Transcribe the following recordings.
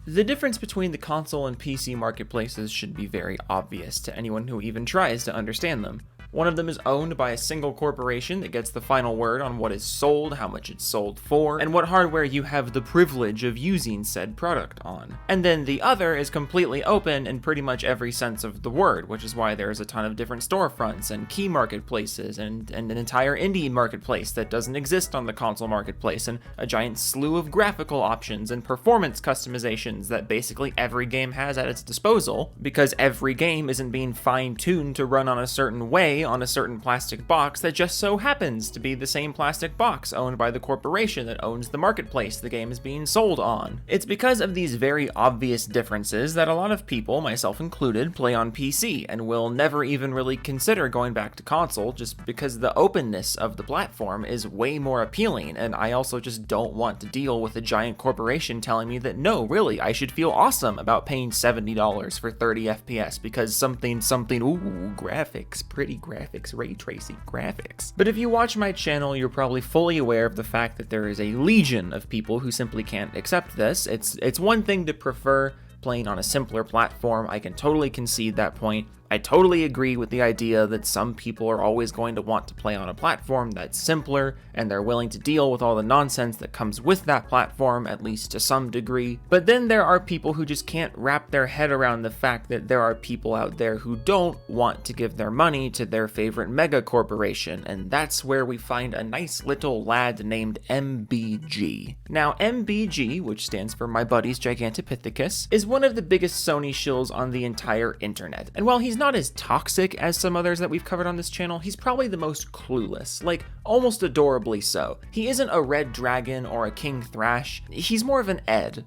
The difference between the console and PC marketplaces should be very obvious to anyone who even tries to understand them. One of them is owned by a single corporation that gets the final word on what is sold, how much it's sold for, and what hardware you have the privilege of using said product on. And then the other is completely open in pretty much every sense of the word, which is why there's a ton of different storefronts and key marketplaces and an entire indie marketplace that doesn't exist on the console marketplace, and a giant slew of graphical options and performance customizations that basically every game has at its disposal, because every game isn't being fine-tuned to run on a certain way on a certain plastic box that just so happens to be the same plastic box owned by the corporation that owns the marketplace the game is being sold on. It's because of these very obvious differences that a lot of people, myself included, play on PC and will never even really consider going back to console just because the openness of the platform is way more appealing, and I also just don't want to deal with a giant corporation telling me that no, really, I should feel awesome about paying $70 for 30 FPS because something, ooh, graphics, pretty graphics, ray tracing graphics. But if you watch my channel, you're probably fully aware of the fact that there is a legion of people who simply can't accept this. It's one thing to prefer playing on a simpler platform. I can totally concede that point. I totally agree with the idea that some people are always going to want to play on a platform that's simpler, and they're willing to deal with all the nonsense that comes with that platform, at least to some degree. But then there are people who just can't wrap their head around the fact that there are people out there who don't want to give their money to their favorite mega corporation, and that's where we find a nice little lad named MBG. Now, MBG, which stands for My Buddy's Gigantopithecus, is one of the biggest Sony shills on the entire internet, and while he's not as toxic as some others that we've covered on this channel, he's probably the most clueless, like almost adorably so. He isn't a Red Dragon or a King Thrash, he's more of an Ed.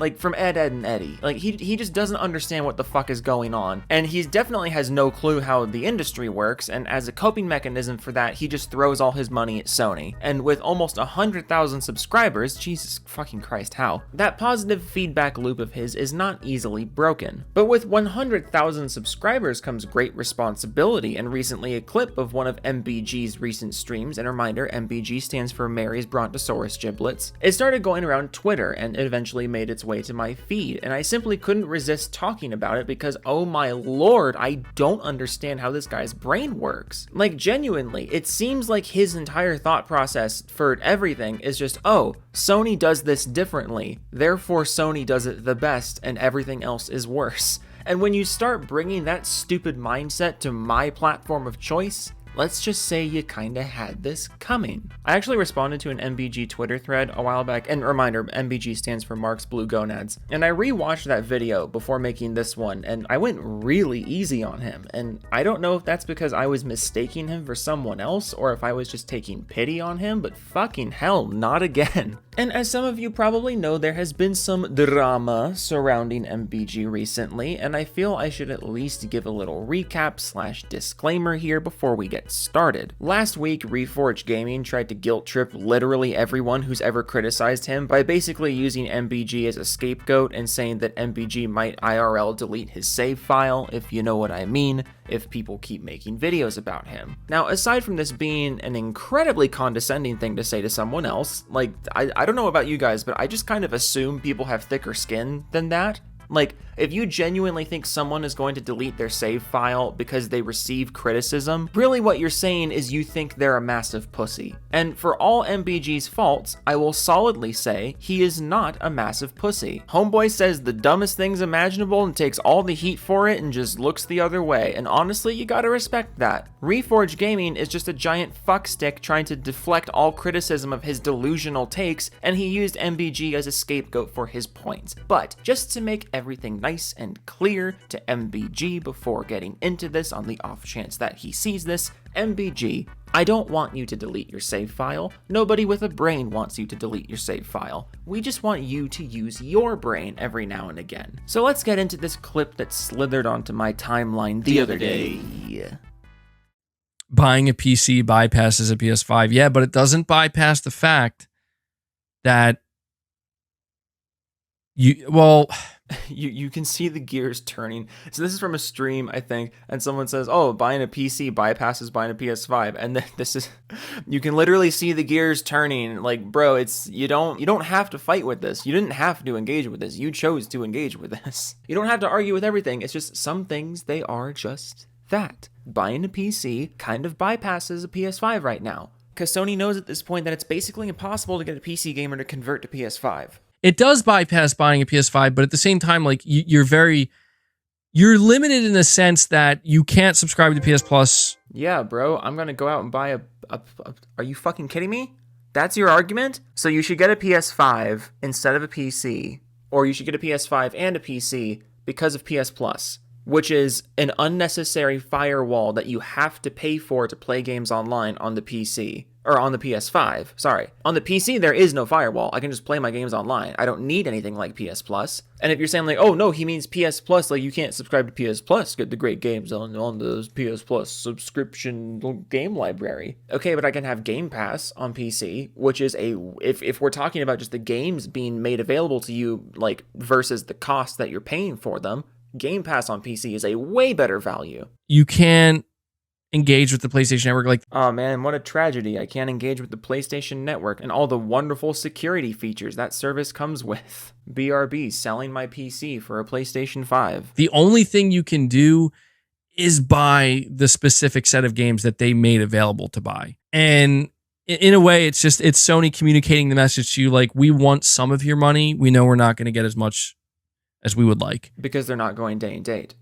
Like from Ed, Edd and Eddy. Like he just doesn't understand what the fuck is going on. And he definitely has no clue how the industry works, and as a coping mechanism for that, he just throws all his money at Sony. And with almost 100,000 subscribers, Jesus fucking Christ, how? That positive feedback loop of his is not easily broken. But with 100,000 subscribers comes great responsibility, and recently a clip of one of MBG's recent streams, and a reminder, MBG stands for Mary's Brontosaurus Giblets, it started going around Twitter and it eventually made its way to my feed, and I simply couldn't resist talking about it because, oh my lord, I don't understand how this guy's brain works. Like, genuinely, it seems like his entire thought process for everything is just, oh, Sony does this differently, therefore Sony does it the best and everything else is worse. And when you start bringing that stupid mindset to my platform of choice, let's just say you kinda had this coming. I actually responded to an MBG Twitter thread a while back, and reminder, MBG stands for Mark's Blue Gonads, and I rewatched that video before making this one, and I went really easy on him, and I don't know if that's because I was mistaking him for someone else, or if I was just taking pity on him, but fucking hell, not again. And as some of you probably know, there has been some drama surrounding MBG recently, and I feel I should at least give a little recap / disclaimer here before we get started. Last week, Reforge Gaming tried to guilt trip literally everyone who's ever criticized him by basically using MBG as a scapegoat and saying that MBG might IRL delete his save file, if you know what I mean, if people keep making videos about him. Now, aside from this being an incredibly condescending thing to say to someone else, like, I don't know about you guys, but I just kind of assume people have thicker skin than that. Like, if you genuinely think someone is going to delete their save file because they receive criticism, really what you're saying is you think they're a massive pussy. And for all MBG's faults, I will solidly say he is not a massive pussy. Homeboy says the dumbest things imaginable and takes all the heat for it and just looks the other way, and honestly, you gotta respect that. Reforge Gaming is just a giant fuckstick trying to deflect all criticism of his delusional takes, and he used MBG as a scapegoat for his points. But just to make everything nice and clear to MBG before getting into this on the off chance that he sees this, MBG, I don't want you to delete your save file. Nobody with a brain wants you to delete your save file. We just want you to use your brain every now and again. So let's get into this clip that slithered onto my timeline the other day. Buying a PC bypasses a PS5. Yeah, but it doesn't bypass the fact that you can see the gears turning. So this is from a stream, I think, and someone says, "Oh, buying a PC bypasses buying a PS5," and then this is, you can literally see the gears turning. Like, bro, it's you don't have to fight with this. You didn't have to engage with this. You chose to engage with this. You don't have to argue with everything. It's just some things, they are just that. Buying a PC kind of bypasses a PS5 right now, because Sony knows at this point that it's basically impossible to get a PC gamer to convert to PS5. It does bypass buying a PS5, but at the same time, like you're limited in the sense that you can't subscribe to PS Plus. Yeah, bro, I'm gonna go out and buy a are you fucking kidding me? That's your argument? So you should get a PS5 instead of a PC, or you should get a PS5 and a PC because of PS Plus, which is an unnecessary firewall that you have to pay for to play games online on the PC. Or on the PS5, sorry. On the PC, there is no firewall. I can just play my games online. I don't need anything like PS Plus. And if you're saying like, oh no, he means PS Plus, like you can't subscribe to PS Plus, get the great games on the PS Plus subscription game library. Okay, but I can have Game Pass on PC, which is if we're talking about just the games being made available to you, like versus the cost that you're paying for them, Game Pass on PC is a way better value. You can't engage with the PlayStation Network. Like, oh man, what a tragedy. I can't engage with the PlayStation Network and all the wonderful security features that service comes with. BRB selling my PC for a PlayStation 5. The only thing you can do is buy the specific set of games that they made available to buy. And in a way, it's Sony communicating the message to you, like, we want some of your money. We know we're not going to get as much as we would like. Because they're not going day and date.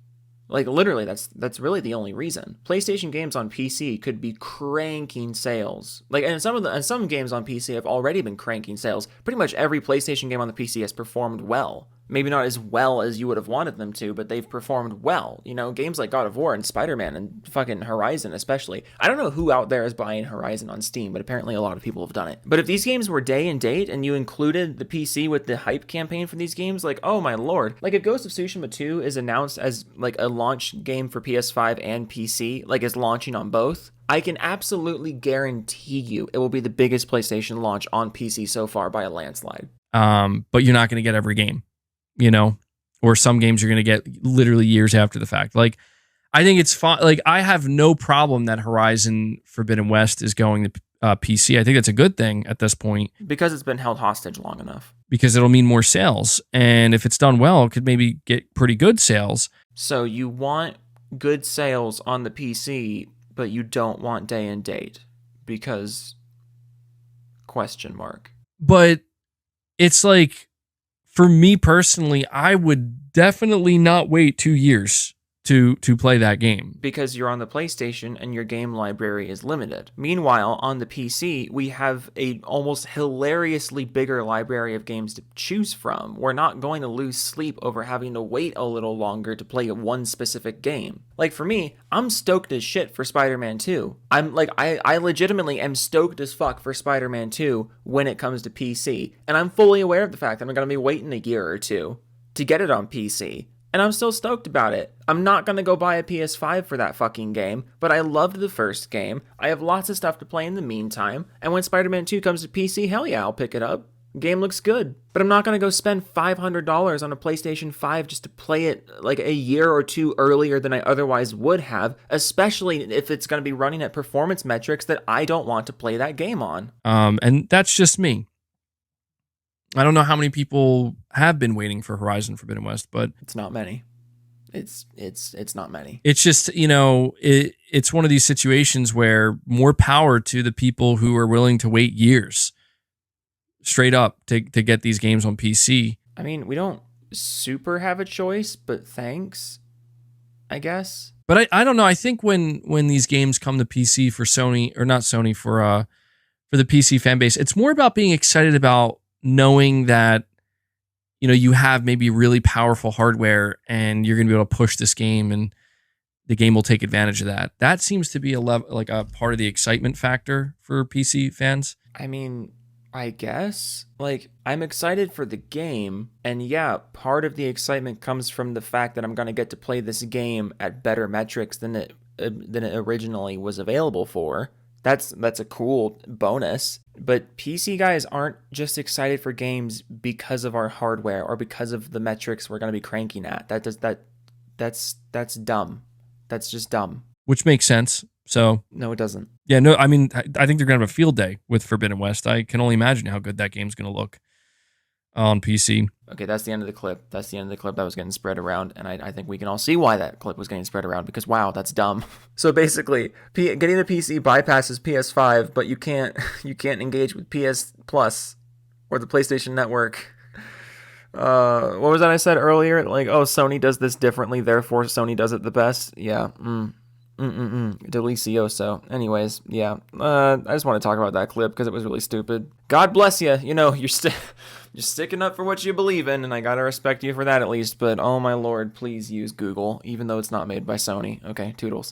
Like, literally, that's really the only reason. PlayStation games on PC could be cranking sales. Like, and some games on PC have already been cranking sales. Pretty much every PlayStation game on the PC has performed well. Maybe not as well as you would have wanted them to, but they've performed well. You know, games like God of War and Spider-Man and fucking Horizon especially. I don't know who out there is buying Horizon on Steam, but apparently a lot of people have done it. But if these games were day and date and you included the PC with the hype campaign for these games, like, oh my lord. Like, if Ghost of Tsushima 2 is announced as like a launch game for PS5 and PC, like it's launching on both, I can absolutely guarantee you it will be the biggest PlayStation launch on PC so far by a landslide. But you're not going to get every game. You know, or some games you're going to get literally years after the fact. Like, I think it's fun. Like, I have no problem that Horizon Forbidden West is going to PC. I think that's a good thing at this point. Because it's been held hostage long enough. Because it'll mean more sales. And if it's done well, it could maybe get pretty good sales. So you want good sales on the PC, but you don't want day and date. Because, ? But it's like, for me personally, I would definitely not wait 2 years to play that game. Because you're on the PlayStation and your game library is limited. Meanwhile, on the PC, we have a almost hilariously bigger library of games to choose from. We're not going to lose sleep over having to wait a little longer to play one specific game. Like, for me, I'm stoked as shit for Spider-Man 2. I legitimately am stoked as fuck for Spider-Man 2 when it comes to PC. And I'm fully aware of the fact that I'm going to be waiting a year or two to get it on PC. And I'm still stoked about it. I'm not going to go buy a PS5 for that fucking game, but I loved the first game. I have lots of stuff to play in the meantime. And when Spider-Man 2 comes to PC, hell yeah, I'll pick it up. Game looks good. But I'm not going to go spend $500 on a PlayStation 5 just to play it like a year or two earlier than I otherwise would have, especially if it's going to be running at performance metrics that I don't want to play that game on. And that's just me. I don't know how many people have been waiting for Horizon Forbidden West, but it's not many. It's not many. It's just, you know, it's one of these situations where more power to the people who are willing to wait years straight up to get these games on PC. I mean, we don't super have a choice, but thanks, I guess. But I don't know. I think when these games come to PC for Sony, or not Sony, for the PC fan base, it's more about being excited about knowing that, you know, you have maybe really powerful hardware and you're going to be able to push this game and the game will take advantage of that. That seems to be a part of the excitement factor for PC fans. I mean, I guess, like, I'm excited for the game, and yeah, part of the excitement comes from the fact that I'm going to get to play this game at better metrics than it originally was available for. That's a cool bonus. But PC guys aren't just excited for games because of our hardware or because of the metrics we're going to be cranking at. That's dumb. That's just dumb. Which makes sense. So no, it doesn't. Yeah, no, I mean, I think they're going to have a field day with Forbidden West. I can only imagine how good that game's going to look on PC. Okay, that's the end of the clip. That's the end of the clip that was getting spread around, and I think we can all see why that clip was getting spread around, because wow, that's dumb. So basically, getting the PC bypasses PS5, but you can't engage with PS Plus or the PlayStation Network. What was that I said earlier? Like, oh, Sony does this differently, therefore Sony does it the best. Yeah. Delicioso. Anyways, yeah. I just want to talk about that clip because it was really stupid. God bless you. You know, you're sticking up for what you believe in, and I gotta respect you for that at least. But oh my lord, please use Google, even though it's not made by Sony. Okay, toodles.